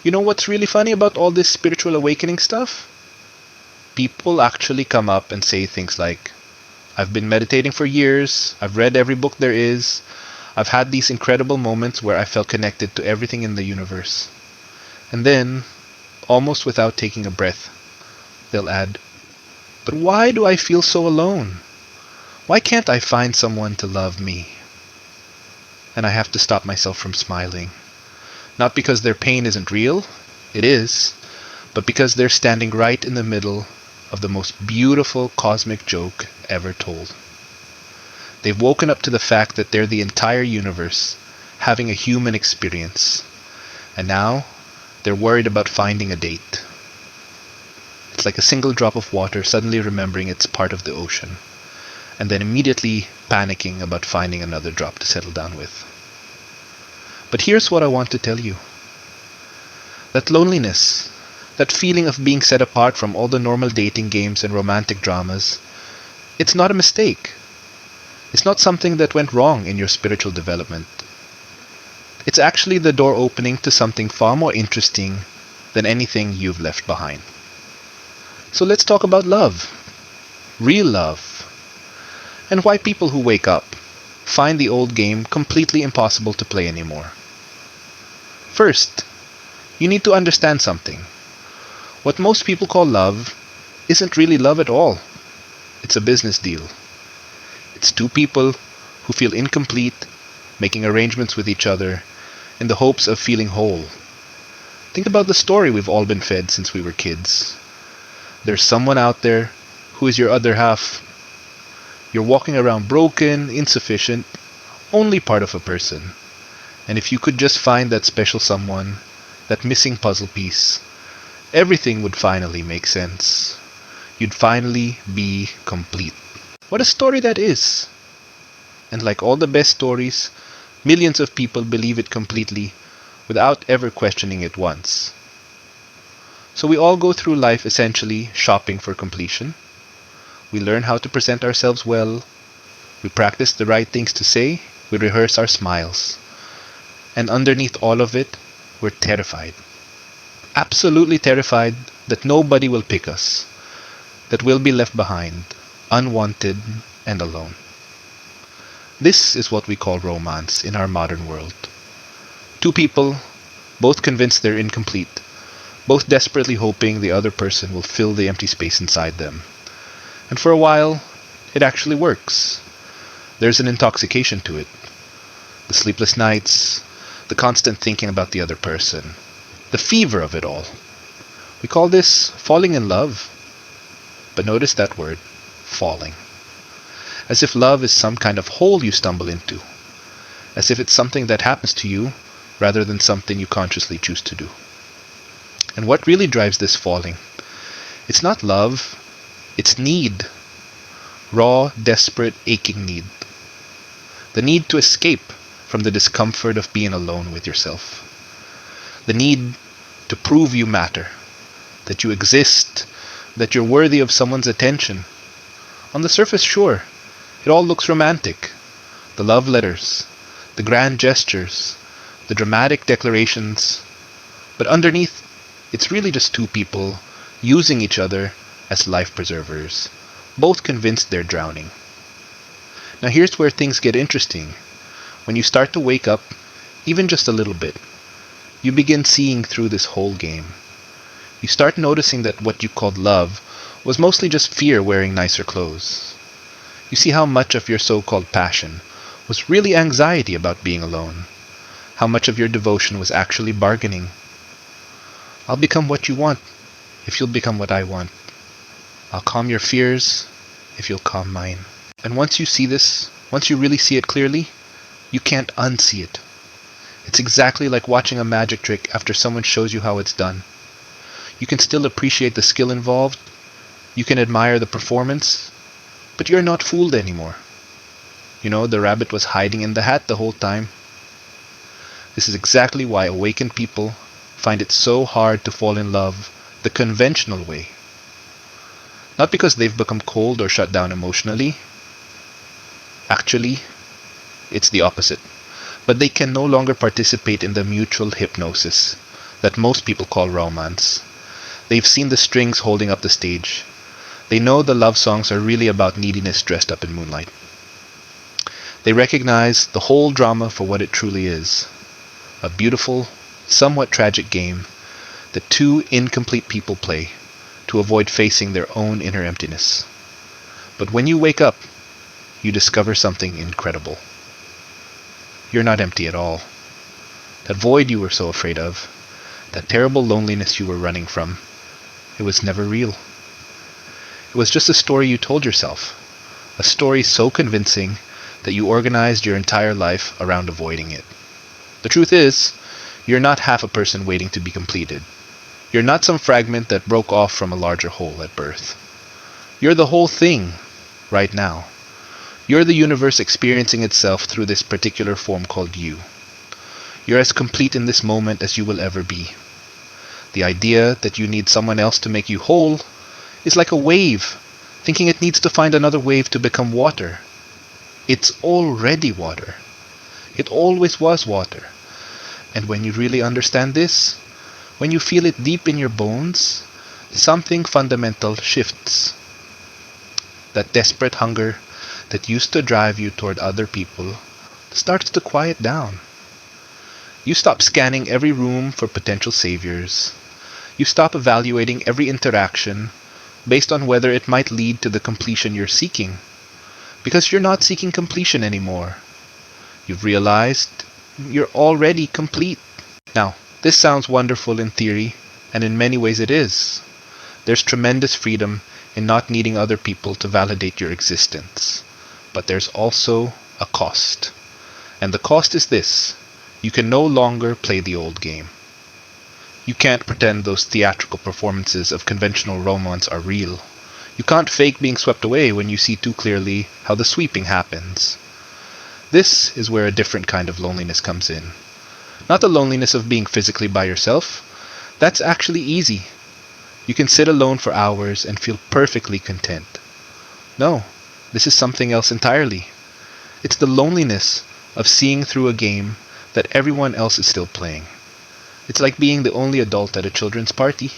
You know what's really funny about all this spiritual awakening stuff? People actually come up and say things like, I've been meditating for years, I've read every book there is, I've had these incredible moments where I felt connected to everything in the universe. And then, almost without taking a breath, they'll add, but why do I feel so alone? Why can't I find someone to love me? And I have to stop myself from smiling. Not because their pain isn't real, it is, but because they're standing right in the middle of the most beautiful cosmic joke ever told. They've woken up to the fact that they're the entire universe, having a human experience. And now, they're worried about finding a date. It's like a single drop of water suddenly remembering it's part of the ocean, and then immediately panicking about finding another drop to settle down with. But here's what I want to tell you. That loneliness, that feeling of being set apart from all the normal dating games and romantic dramas, it's not a mistake. It's not something that went wrong in your spiritual development. It's actually the door opening to something far more interesting than anything you've left behind. So let's talk about love. Real love. And why people who wake up find the old game completely impossible to play anymore. First, you need to understand something. What most people call love isn't really love at all. It's a business deal. It's two people who feel incomplete, making arrangements with each other in the hopes of feeling whole. Think about the story we've all been fed since we were kids. There's someone out there who is your other half. You're walking around broken, insufficient, only part of a person. And if you could just find that special someone, that missing puzzle piece, everything would finally make sense. You'd finally be complete. What a story that is! And like all the best stories, millions of people believe it completely without ever questioning it once. So we all go through life essentially shopping for completion. We learn how to present ourselves well. We practice the right things to say. We rehearse our smiles. And underneath all of it, we're terrified. Absolutely terrified that nobody will pick us, that we'll be left behind, unwanted and alone. This is what we call romance in our modern world. Two people, both convinced they're incomplete, both desperately hoping the other person will fill the empty space inside them. And for a while, it actually works. There's an intoxication to it. The sleepless nights, the constant thinking about the other person, the fever of it all. We call this falling in love. But notice that word, falling. As if love is some kind of hole you stumble into. As if it's something that happens to you rather than something you consciously choose to do. And what really drives this falling? It's not love, it's need. Raw, desperate, aching need. The need to escape from the discomfort of being alone with yourself. The need to prove you matter, that you exist, that you're worthy of someone's attention. On the surface, sure, it all looks romantic. The love letters, the grand gestures, the dramatic declarations. But underneath, it's really just two people using each other as life preservers, both convinced they're drowning. Now here's where things get interesting. When you start to wake up, even just a little bit, you begin seeing through this whole game. You start noticing that what you called love was mostly just fear wearing nicer clothes. You see how much of your so-called passion was really anxiety about being alone. How much of your devotion was actually bargaining. I'll become what you want if you'll become what I want. I'll calm your fears if you'll calm mine. And once you see this, once you really see it clearly, you can't unsee it. It's exactly like watching a magic trick after someone shows you how it's done. You can still appreciate the skill involved, you can admire the performance, but you're not fooled anymore. You know, the rabbit was hiding in the hat the whole time. This is exactly why awakened people find it so hard to fall in love the conventional way. Not because they've become cold or shut down emotionally. Actually, it's the opposite. But they can no longer participate in the mutual hypnosis, that most people call romance. They've seen the strings holding up the stage. They know the love songs are really about neediness dressed up in moonlight. They recognize the whole drama for what it truly is, a beautiful, somewhat tragic game that two incomplete people play to avoid facing their own inner emptiness. But when you wake up, you discover something incredible. You're not empty at all. That void you were so afraid of, that terrible loneliness you were running from, it was never real. It was just a story you told yourself, a story so convincing that you organized your entire life around avoiding it. The truth is, you're not half a person waiting to be completed. You're not some fragment that broke off from a larger whole at birth. You're the whole thing, right now. You're the universe experiencing itself through this particular form called you. You're as complete in this moment as you will ever be. The idea that you need someone else to make you whole is like a wave, thinking it needs to find another wave to become water. It's already water. It always was water. And when you really understand this, when you feel it deep in your bones, something fundamental shifts. That desperate hunger that used to drive you toward other people starts to quiet down. You stop scanning every room for potential saviors. You stop evaluating every interaction based on whether it might lead to the completion you're seeking. Because you're not seeking completion anymore. You've realized you're already complete. Now, this sounds wonderful in theory, and in many ways it is. There's tremendous freedom in not needing other people to validate your existence. But there's also a cost. And the cost is this: you can no longer play the old game. You can't pretend those theatrical performances of conventional romance are real. You can't fake being swept away when you see too clearly how the sweeping happens. This is where a different kind of loneliness comes in. Not the loneliness of being physically by yourself. That's actually easy. You can sit alone for hours and feel perfectly content. No, this is something else entirely. It's the loneliness of seeing through a game that everyone else is still playing. It's like being the only adult at a children's party.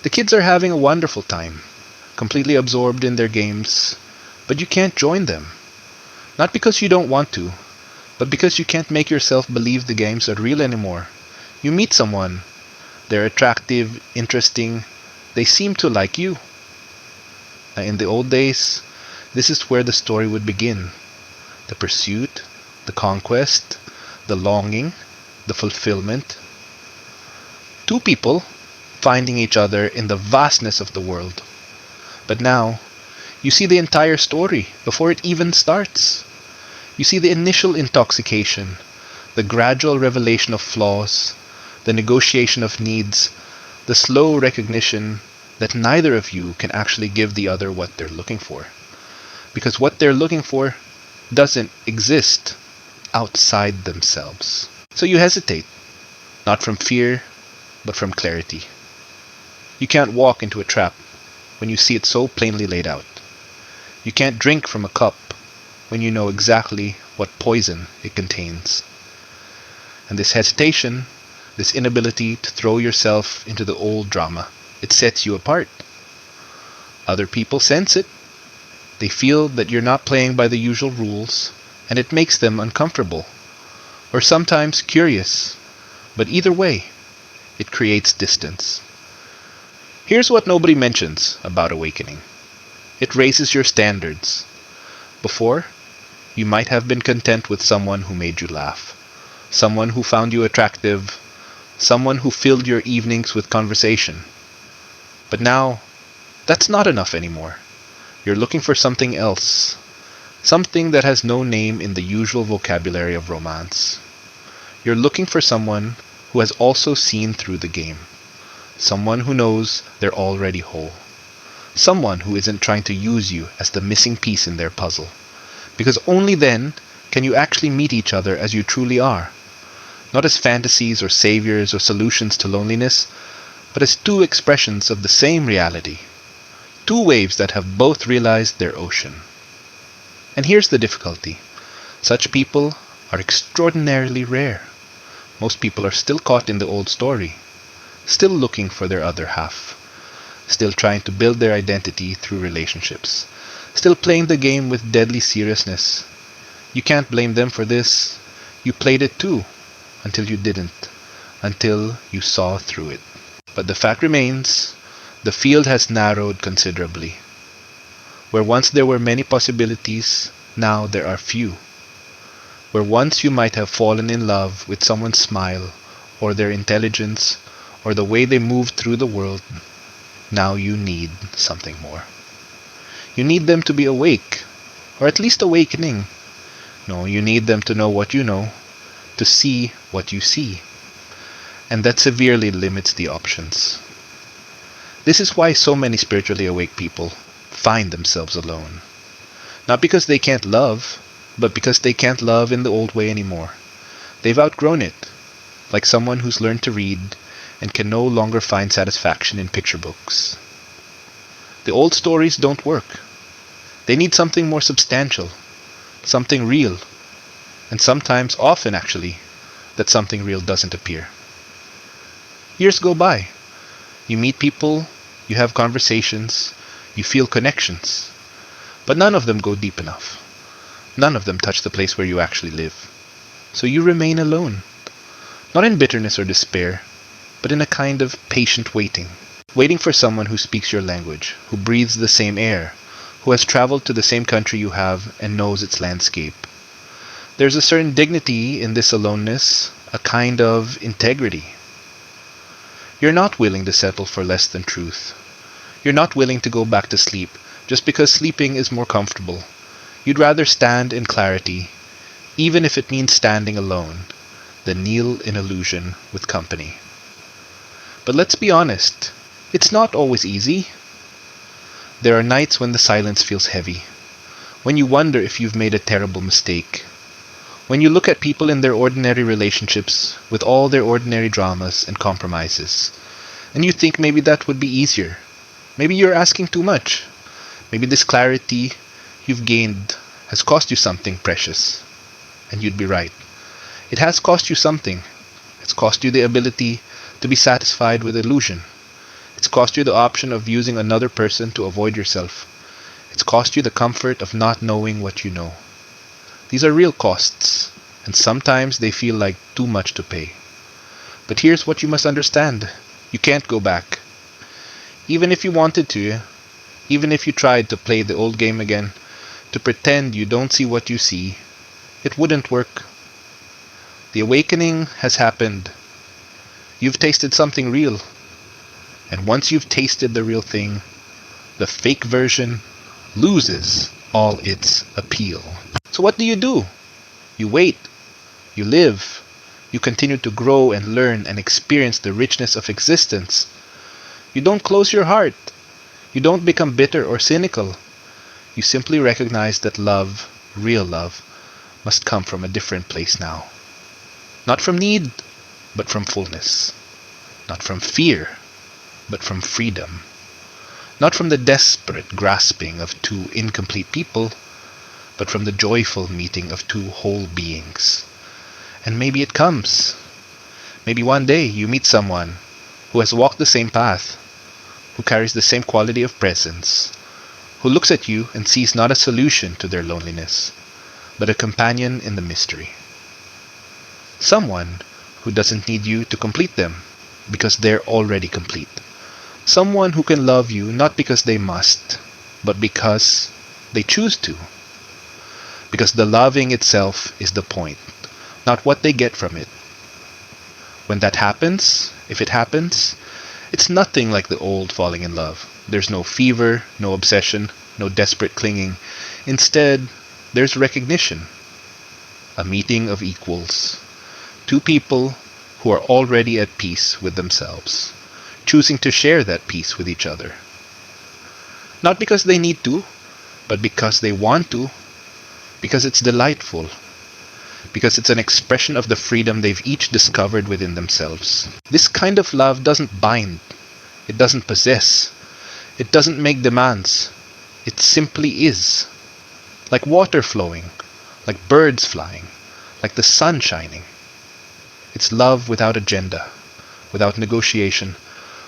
The kids are having a wonderful time, completely absorbed in their games, but you can't join them. Not because you don't want to, but because you can't make yourself believe the games are real anymore. You meet someone. They're attractive, interesting. They seem to like you. In the old days, this is where the story would begin. The pursuit, the conquest, the longing, the fulfillment. Two people finding each other in the vastness of the world. But now, you see the entire story before it even starts. You see the initial intoxication, the gradual revelation of flaws, the negotiation of needs, the slow recognition that neither of you can actually give the other what they're looking for. Because what they're looking for doesn't exist outside themselves. So you hesitate, not from fear, but from clarity. You can't walk into a trap when you see it so plainly laid out. You can't drink from a cup when you know exactly what poison it contains. And this hesitation, this inability to throw yourself into the old drama, it sets you apart. Other people sense it. They feel that you're not playing by the usual rules, and it makes them uncomfortable, or sometimes curious. But either way, it creates distance. Here's what nobody mentions about awakening. It raises your standards. Before, you might have been content with someone who made you laugh, someone who found you attractive, someone who filled your evenings with conversation. But now, that's not enough anymore. You're looking for something else, something that has no name in the usual vocabulary of romance. You're looking for someone who has also seen through the game, someone who knows they're already whole, someone who isn't trying to use you as the missing piece in their puzzle, because only then can you actually meet each other as you truly are, not as fantasies or saviors or solutions to loneliness, but as two expressions of the same reality, two waves that have both realized their ocean. And here's the difficulty. Such people are extraordinarily rare. Most people are still caught in the old story, still looking for their other half, still trying to build their identity through relationships, still playing the game with deadly seriousness. You can't blame them for this. You played it too, until you didn't, until you saw through it. But the fact remains, the field has narrowed considerably. Where once there were many possibilities, now there are few. Where once you might have fallen in love with someone's smile, or their intelligence, or the way they moved through the world, now you need something more. You need them to be awake, or at least awakening. No, you need them to know what you know, to see what you see. And that severely limits the options. This is why so many spiritually awake people find themselves alone. Not because they can't love, but because they can't love in the old way anymore. They've outgrown it, like someone who's learned to read and can no longer find satisfaction in picture books. The old stories don't work. They need something more substantial, something real, and sometimes, often actually, that something real doesn't appear. Years go by. You meet people, you have conversations, you feel connections, but none of them go deep enough. None of them touch the place where you actually live. So you remain alone, not in bitterness or despair, but in a kind of patient waiting. Waiting for someone who speaks your language, who breathes the same air, who has traveled to the same country you have and knows its landscape. There's a certain dignity in this aloneness, a kind of integrity. You're not willing to settle for less than truth. You're not willing to go back to sleep just because sleeping is more comfortable. You'd rather stand in clarity, even if it means standing alone, than kneel in illusion with company. But let's be honest, it's not always easy. There are nights when the silence feels heavy, when you wonder if you've made a terrible mistake, when you look at people in their ordinary relationships with all their ordinary dramas and compromises, and you think maybe that would be easier. Maybe you're asking too much. Maybe this clarity you've gained has cost you something precious. And you'd be right. It has cost you something. It's cost you the ability to be satisfied with illusion. It's cost you the option of using another person to avoid yourself. It's cost you the comfort of not knowing what you know. These are real costs, and sometimes they feel like too much to pay. But here's what you must understand. You can't go back. Even if you wanted to, even if you tried to play the old game again, to pretend you don't see what you see, it wouldn't work. The awakening has happened. You've tasted something real. And once you've tasted the real thing, the fake version loses all its appeal. So what do? You wait. You live. You continue to grow and learn and experience the richness of existence. You don't close your heart. You don't become bitter or cynical. You simply recognize that love, real love, must come from a different place now. Not from need, but from fullness. Not from fear, but from freedom. Not from the desperate grasping of two incomplete people, but from the joyful meeting of two whole beings. And maybe it comes. Maybe one day you meet someone who has walked the same path, who carries the same quality of presence, who looks at you and sees not a solution to their loneliness, but a companion in the mystery. Someone who doesn't need you to complete them, because they're already complete. Someone who can love you not because they must, but because they choose to. Because the loving itself is the point, not what they get from it. When that happens, if it happens, it's nothing like the old falling in love. There's no fever, no obsession, no desperate clinging. Instead, there's recognition. A meeting of equals. Two people who are already at peace with themselves, choosing to share that peace with each other. Not because they need to, but because they want to, because it's delightful, because it's an expression of the freedom they've each discovered within themselves. This kind of love doesn't bind, it doesn't possess, it doesn't make demands. It simply is. Like water flowing, like birds flying, like the sun shining. It's love without agenda, without negotiation,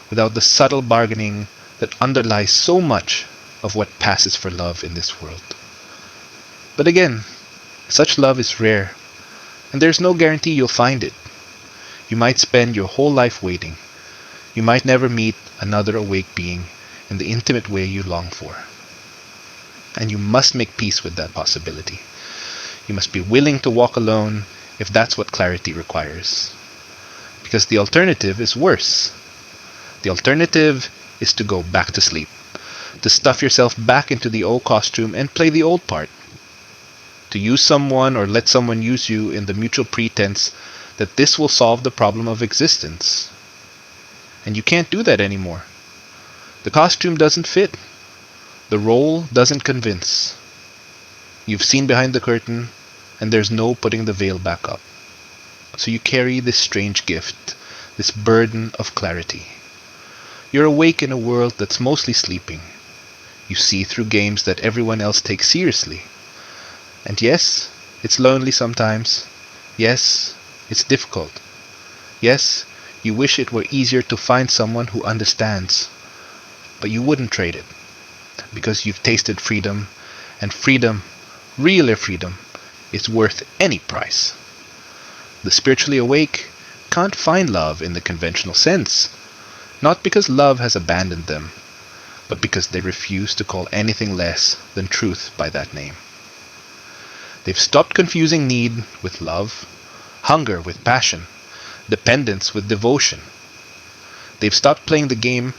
without the subtle bargaining that underlies so much of what passes for love in this world. But again, such love is rare, and there's no guarantee you'll find it. You might spend your whole life waiting. You might never meet another awake being in the intimate way you long for. And you must make peace with that possibility. You must be willing to walk alone if that's what clarity requires. Because the alternative is worse. The alternative is to go back to sleep, to stuff yourself back into the old costume and play the old part, to use someone or let someone use you in the mutual pretense that this will solve the problem of existence. And you can't do that anymore. The costume doesn't fit. The role doesn't convince. You've seen behind the curtain, and there's no putting the veil back up. So you carry this strange gift, this burden of clarity. You're awake in a world that's mostly sleeping. You see through games that everyone else takes seriously. And yes, it's lonely sometimes. Yes, it's difficult. Yes, you wish it were easier to find someone who understands. But you wouldn't trade it. Because you've tasted freedom, and freedom, real freedom, is worth any price. The spiritually awake can't find love in the conventional sense, not because love has abandoned them, but because they refuse to call anything less than truth by that name. They've stopped confusing need with love, hunger with passion, dependence with devotion. They've stopped playing the game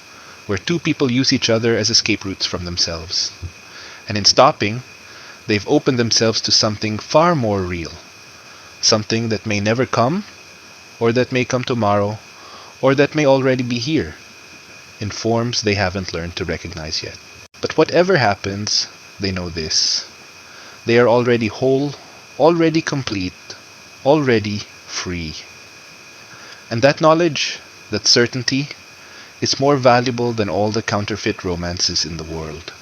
where two people use each other as escape routes from themselves. And in stopping, they've opened themselves to something far more real. Something that may never come, or that may come tomorrow, or that may already be here, in forms they haven't learned to recognize yet. But whatever happens, they know this. They are already whole, already complete, already free. And that knowledge, that certainty, is more valuable than all the counterfeit romances in the world.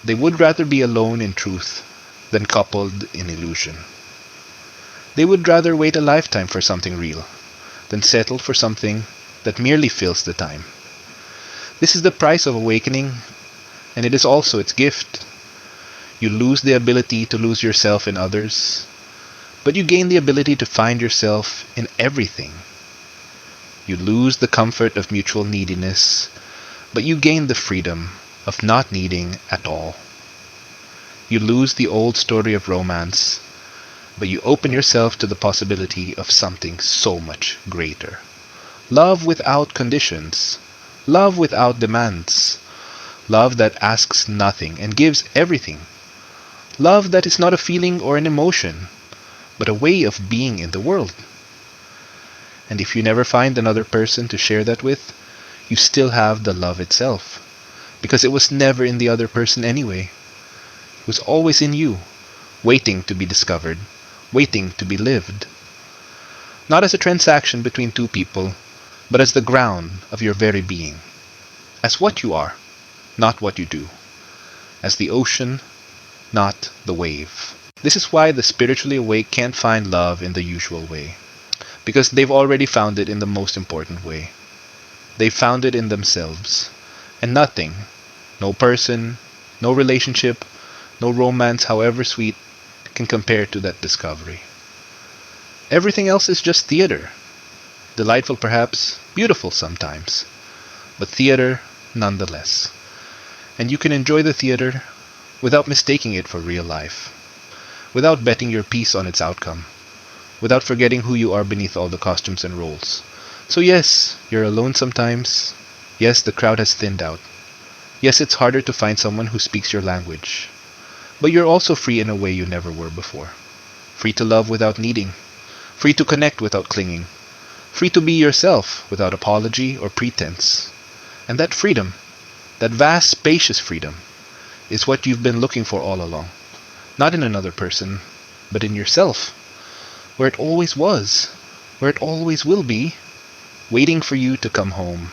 They would rather be alone in truth than coupled in illusion. They would rather wait a lifetime for something real than settle for something that merely fills the time. This is the price of awakening, and it is also its gift. You lose the ability to lose yourself in others, but you gain the ability to find yourself in everything. You lose the comfort of mutual neediness, but you gain the freedom of not needing at all. You lose the old story of romance, but you open yourself to the possibility of something so much greater. Love without conditions, love without demands, love that asks nothing and gives everything. Love that is not a feeling or an emotion, but a way of being in the world. And if you never find another person to share that with, you still have the love itself, because it was never in the other person anyway. It was always in you, waiting to be discovered, waiting to be lived. Not as a transaction between two people, but as the ground of your very being. As what you are, not what you do. As the ocean, not the wave. This is why the spiritually awake can't find love in the usual way. Because they've already found it in the most important way. They've found it in themselves. And nothing, no person, no relationship, no romance, however sweet, can compare to that discovery. Everything else is just theater. Delightful perhaps, beautiful sometimes, but theater nonetheless. And you can enjoy the theater without mistaking it for real life, without betting your peace on its outcome, without forgetting who you are beneath all the costumes and roles. So yes, you're alone sometimes. Yes, the crowd has thinned out. Yes, it's harder to find someone who speaks your language. But you're also free in a way you never were before. Free to love without needing. Free to connect without clinging. Free to be yourself without apology or pretense. And that freedom, that vast, spacious freedom, is what you've been looking for all along. Not in another person, but in yourself, where it always was, where it always will be, waiting for you to come home.